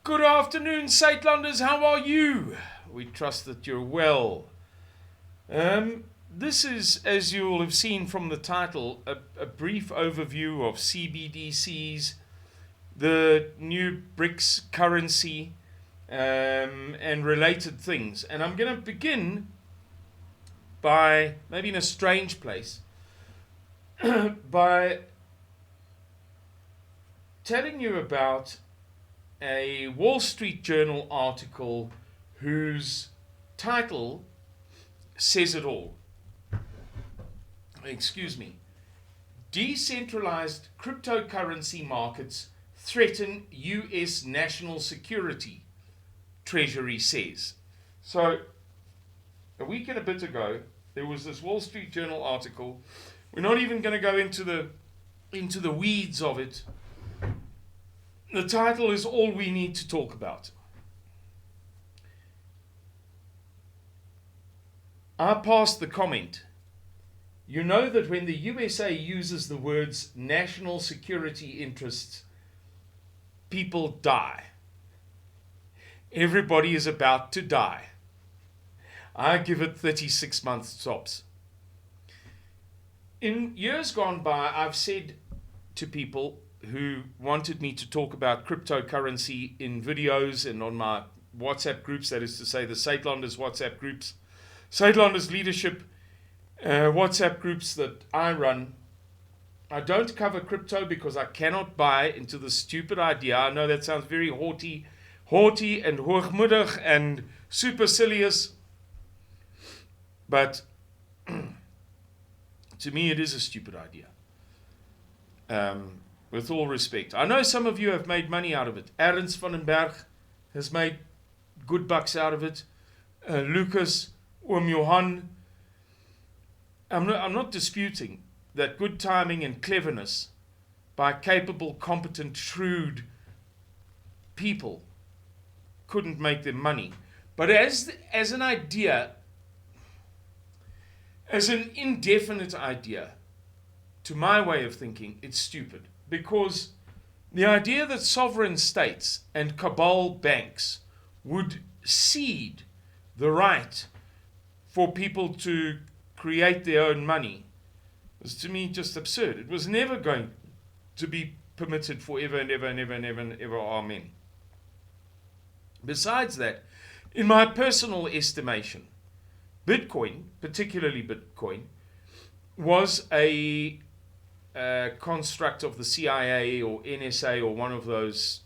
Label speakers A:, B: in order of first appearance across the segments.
A: Good afternoon, Suidlanders. How are you? We trust that you're well. This is, as you will have seen from the title, a brief overview of CBDCs, the new BRICS currency, and related things. And I'm going to begin by, maybe in a strange place, by telling you about a Wall Street Journal article whose title says it all. Excuse me. Decentralized cryptocurrency markets threaten US national security, Treasury says. So, a week and a bit ago, there was this Wall Street Journal article. We're not even going to go into the weeds of it. The title is all we need to talk about. I passed the comment. You know that when the USA uses the words national security interests, people die. Everybody is about to die. I give it 36 months tops. In years gone by, I've said to people who wanted me to talk about cryptocurrency in videos and on my WhatsApp groups, that is to say the Suidlanders WhatsApp groups, Suidlanders leadership WhatsApp groups that I run, I don't cover crypto because I cannot buy into the stupid idea. I know that sounds very haughty and hoogmoedig and supercilious, but to me it is a stupid idea. With all respect. I know some of you have made money out of it. Ernst van den Berg has made good bucks out of it. Lucas, Johan. I'm not disputing that good timing and cleverness by capable, competent, shrewd people couldn't make them money. But as an idea, as an indefinite idea, to my way of thinking, it's stupid. Because the idea that sovereign states and cabal banks would cede the right for people to create their own money was to me just absurd. It was never going to be permitted forever and ever and ever and ever and ever. Amen. Besides that, in my personal estimation, Bitcoin, particularly Bitcoin, was a construct of the CIA or NSA or one of those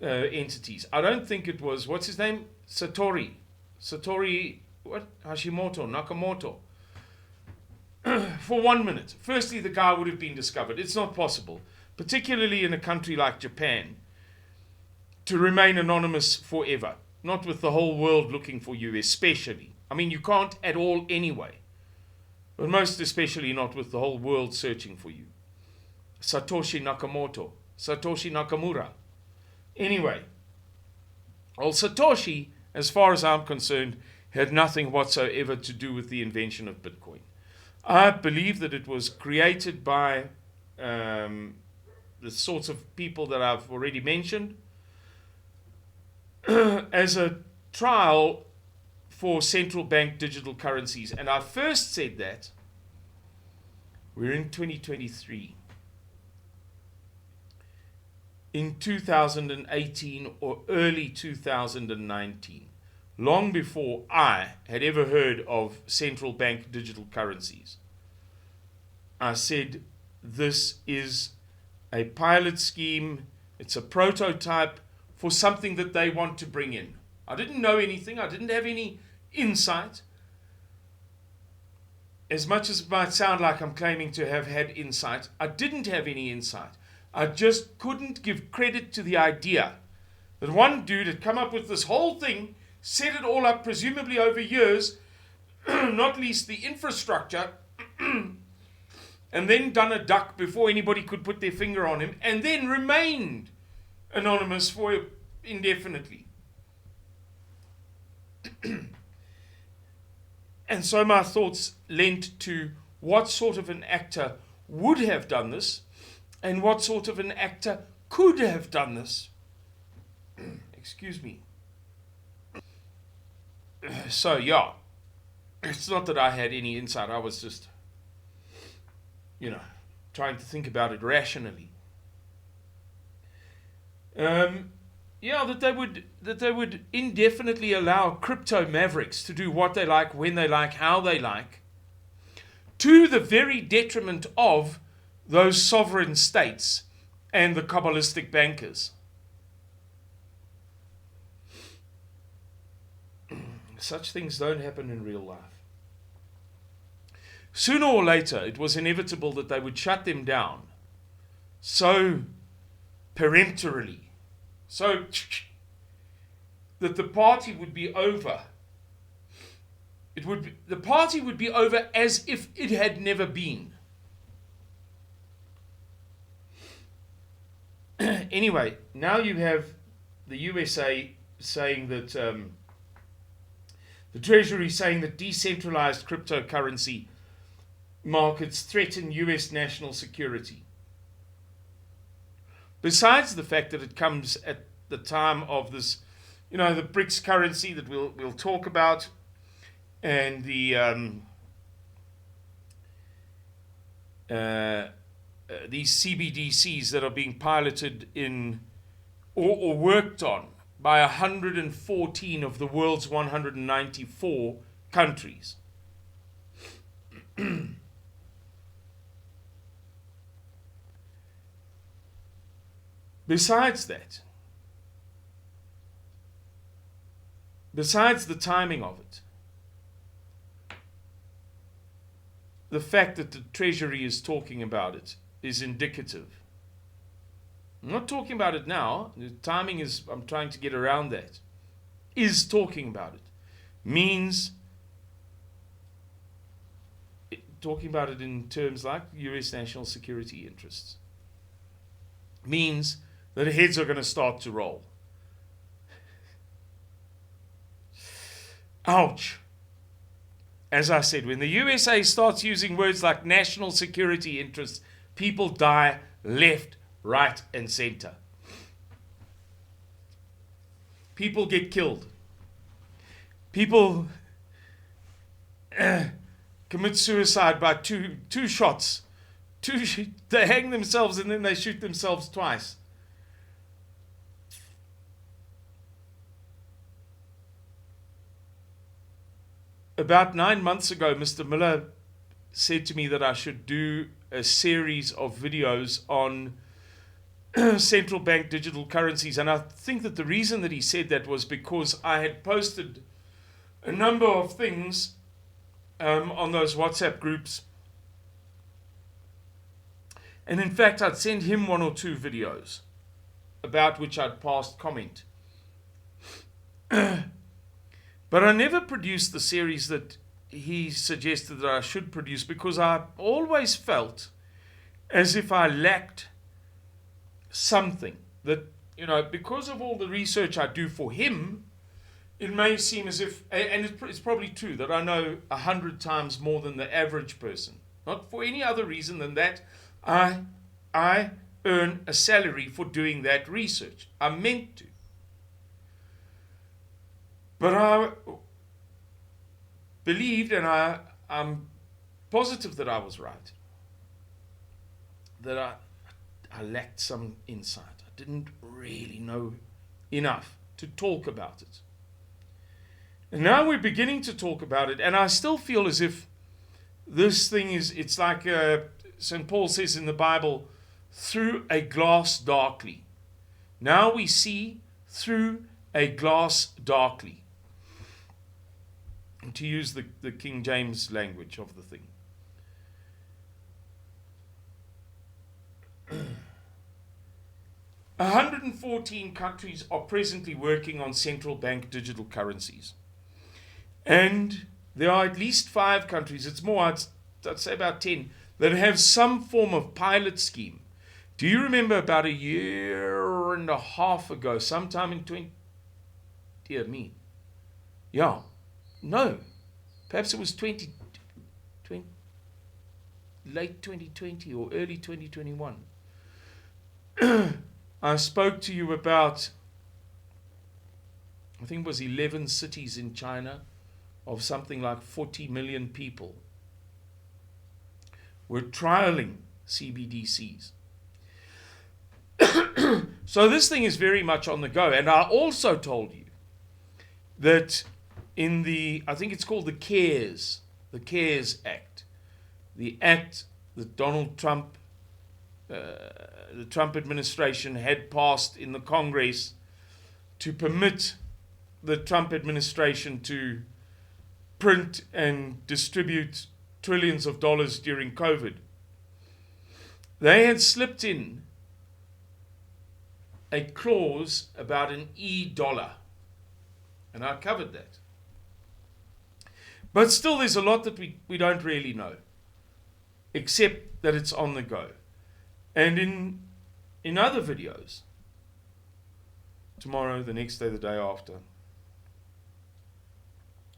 A: entities. I don't think it was, what's his name? Satoshi, Nakamoto. For 1 minute. Firstly, the guy would have been discovered. It's not possible, particularly in a country like Japan, to remain anonymous forever. Not with the whole world looking for you, especially. I mean, you can't at all anyway. But most especially not with the whole world searching for you. Satoshi Nakamura. Anyway, well, Satoshi, as far as I'm concerned, had nothing whatsoever to do with the invention of Bitcoin. I believe that it was created by the sorts of people that I've already mentioned as a trial for central bank digital currencies. And I first said that we're in 2023. In 2018 or early 2019, long before I had ever heard of central bank digital currencies, I said this is a pilot scheme, it's a prototype for something that they want to bring in. I didn't know anything, I didn't have any insight. As much as it might sound like I'm claiming to have had insight, I didn't have any insight. I just couldn't give credit to the idea that one dude had come up with this whole thing, set it all up presumably over years, not least the infrastructure, and then done a duck before anybody could put their finger on him, and then remained anonymous for indefinitely. And so my thoughts lent to what sort of an actor would have done this and what sort of an actor could have done this. Excuse me. So, yeah, it's not that I had any insight. I was just, trying to think about it rationally. That they would indefinitely allow crypto mavericks to do what they like, when they like, how they like, to the very detriment of those sovereign states and the Kabbalistic bankers. Such things don't happen in real life. Sooner or later, it was inevitable that they would shut them down so peremptorily, so that the party would be over. The party would be over as if it had never been. Anyway, now you have the USA saying that the Treasury saying that decentralized cryptocurrency markets threaten US national security. Besides the fact that it comes at the time of this, the BRICS currency that we'll talk about, and the these CBDCs that are being piloted in or worked on by 114 of the world's 194 countries. Besides that, besides the timing of it, the fact that the Treasury is talking about it is indicative. I'm not talking about it now. The timing is, I'm trying to get around that. Is talking about it. Means, talking about it in terms like US national security interests. Means that heads are going to start to roll. Ouch. As I said, when the USA starts using words like national security interests, people die left, right, and center. People get killed. People commit suicide by two shots. They hang themselves and then they shoot themselves twice. About 9 months ago, Mr. Miller said to me that I should do a series of videos on central bank digital currencies. And I think that the reason that he said that was because I had posted a number of things on those WhatsApp groups. And in fact, I'd send him 1 or 2 videos about which I'd passed comment. But I never produced the series that he suggested that I should produce because I always felt as if I lacked something. That, because of all the research I do for him, it may seem as if, and it's probably true, that I know 100 times more than the average person. Not for any other reason than that I earn a salary for doing that research. I'm meant to. But I believed, and I'm positive that I was right, that I lacked some insight. I didn't really know enough to talk about it. And now we're beginning to talk about it, and I still feel as if this thing it's like St. Paul says in the Bible, through a glass darkly. Now we see through a glass darkly. To use the King James language of the thing. 114 countries are presently working on central bank digital currencies. And there are at least 5 countries, it's more, I'd say about 10, that have some form of pilot scheme. Do you remember about a year and a half ago, sometime in no, perhaps it was late 2020 or early 2021. I spoke to you about, I think it was 11 cities in China of something like 40 million people were trialing CBDCs. So this thing is very much on the go. And I also told you that in the, I think it's called the CARES Act, the act that Donald Trump, the Trump administration had passed in the Congress to permit the Trump administration to print and distribute trillions of dollars during COVID. They had slipped in a clause about an e-dollar, and I covered that. But still, there's a lot that we don't really know, except that it's on the go. And in other videos, tomorrow, the next day, the day after,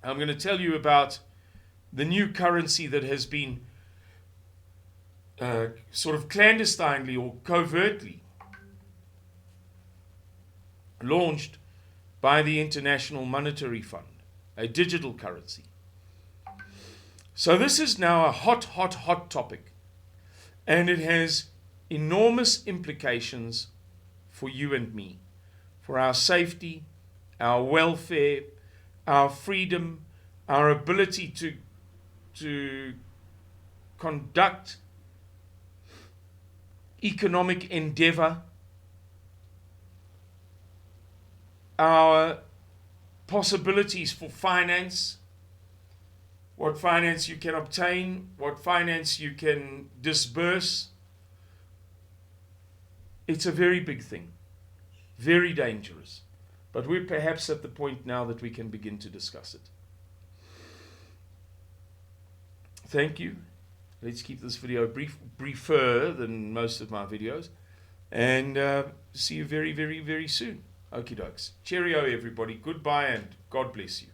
A: I'm going to tell you about the new currency that has been sort of clandestinely or covertly launched by the International Monetary Fund, a digital currency. So this is now a hot topic, and it has enormous implications for you and me, for our safety, our welfare, our freedom, our ability to conduct economic endeavor, our possibilities for finance, what finance you can obtain, what finance you can disburse. It's a very big thing, very dangerous. But we're perhaps at the point now that we can begin to discuss it. Thank you. Let's keep this video briefer than most of my videos. And see you very, very, very soon. Okie dokes. Cheerio, everybody. Goodbye and God bless you.